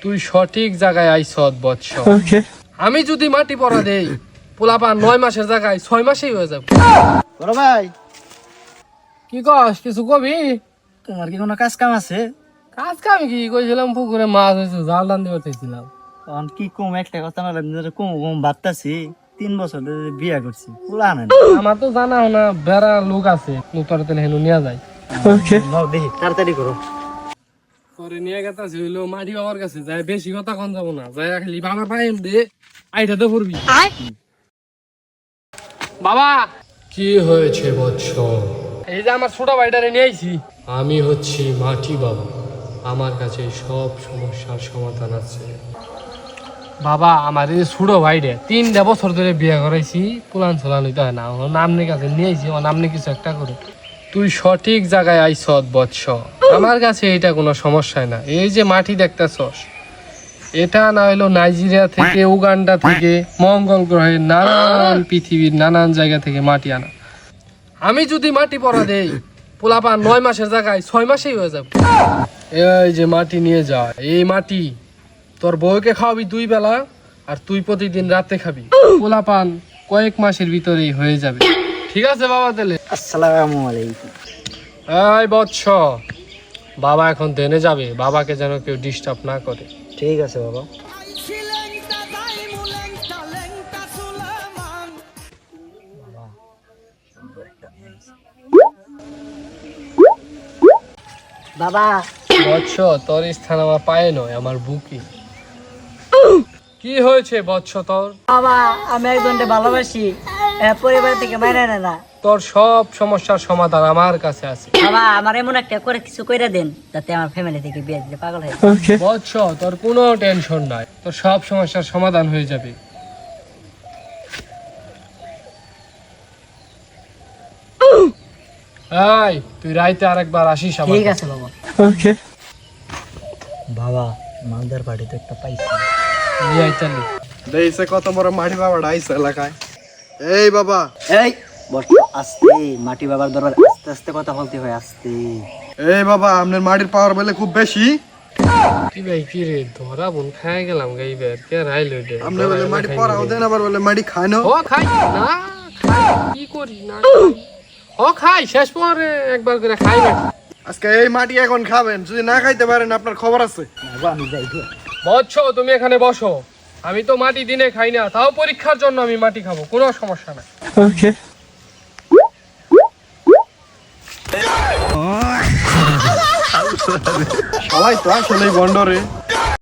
তুই সঠিক জায়গায় আইছত বৎস। আমি যদি মাটি পড়া দেই পোলাপা 9 মাসের জায়গায় 6 মাসেই হয়ে যাবে। বড় ভাই, কি কস কিছু কবি? তোমার কি কোনো কাজ কাম আছে? কাজ কাম কি কইছিলাম, পুকুরে মাছ হয়েছে, জাল টান দিয়ে চাইছিলাম। তখন কি কম একটা কথা না, কম কম ভাবতাছি 3 বছর ধরে বিয়া করছি, পুরা আনেন। আমার তো জানা না, বেড়া লোক আছে নূতন তেল হেনু নিয়ে যায়। নাও দেখি, তাড়াতাড়ি করো। করে নিয়ে গেছে হইলো মাটি বাবার কাছে যায়, বেশি কথা কন যাবো না, যায় খালি বাবা পাই দে আইটা তো পড়বি। বাবা কি হয়েছে বৎস? এই যে আমার ছোট ভাইটারে নিয়ে আইছি। আমি হচ্ছি মাটি বাবা, আমার কাছে সব সমস্যার সমাধান আছে। বাবা আমার এই ছোট ভাইরে 3 বছর ধরে বিয়ে করাইছি, পুলান সোলান হইতে হয় না, ওর নামনে কাছে নিয়ে আইছি, ওর নামনে কিছু একটা করে। তুই সঠিক জায়গায় আইছত বৎস, আমার কাছে এটা কোনো সমস্যাই না। এই যে মাটি দেখতেছস, এটা না হইলো নাইজেরিয়া থেকে, উগান্ডা থেকে, মঙ্গল গ্রহের নানান পৃথিবীর নানান জায়গা থেকে মাটি আনা। আমি যদি মাটি পড়া দেই পোলাপা 9 মাসের জায়গায় 6 মাসেই হয়ে যাবে। এই যে মাটি নিয়ে যা, এই মাটি তোর বউকে খাওয়াবি 2 বেলা, আর তুই প্রতিদিন রাতে খাবি। পোলাপান কয়েক মাসের ভিতরেই হয়ে যাবে। ঠিক আছে বাবা তাহলে। আসসালামু আলাইকুম। এই বৎস, বাবা এখন দেনে যাবে, বাবাকে যেন কেউ ডিস্টার্ব না করে। ঠিক আছে বাবা। বাবা, বৎস, তোর স্থান আমার পায়ে নয়, আমার বুকে। কি হয়েছে বৎস তোর? বাবা আমি একজনকে ভালোবাসি, পরিবার থেকে মাইনে নেয় না। তোর সব সমস্যার সমাধান আমার কাছে আছে। বাবা আমার এমন একটা করে কিছু কইরা দেন যাতে আমার ফ্যামিলি থেকে বিয়ে দিতে পাগল হয়ে যায়। বৎস, তোর কোনো টেনশন নাই, তোর সব সমস্যার সমাধান হয়ে যাবে। এই তুই রাইতে আরেকবার আসিস আমার ঠিক কাছে। আছে বাবা। বাবা, মালদার বাড়িতে একটা পাইছি। নিয়ে আইতালি। দেইছে কত বড় মাটি বাবাটা আইছে এলাকায়। এই বাবা, এই বস, আস্তে, মাটি বাবার দরবার আস্তে আস্তে কথা বলতে হয়, আস্তে। এই বাবা, আপনার মাটির পাওয়ার বলে খুব বেশি। কি ভাই কি রে, ধরা বোন খাই গেলাম গাইবার কে রাইলো রে। আপনার বলে মাটি পড়াও দেন, আবার বলে মাটি খায় না। ও খাই না, খাই কি করি না খাই। ও খাই শেষ পরে একবার করে খাই না। আজকে এই মাটি এখন খাবেন, যদি না খাইতে পারেন আপনার খবর আছে। বাবা আমি যাই তো। বৎস তুমি এখানে বসো, আমি তো মাটি দিনে খাই না, তাও পরীক্ষার জন্য আমি মাটি খাবো, কোনো সমস্যা নাই। সবাই তো আসলে বন্ডরে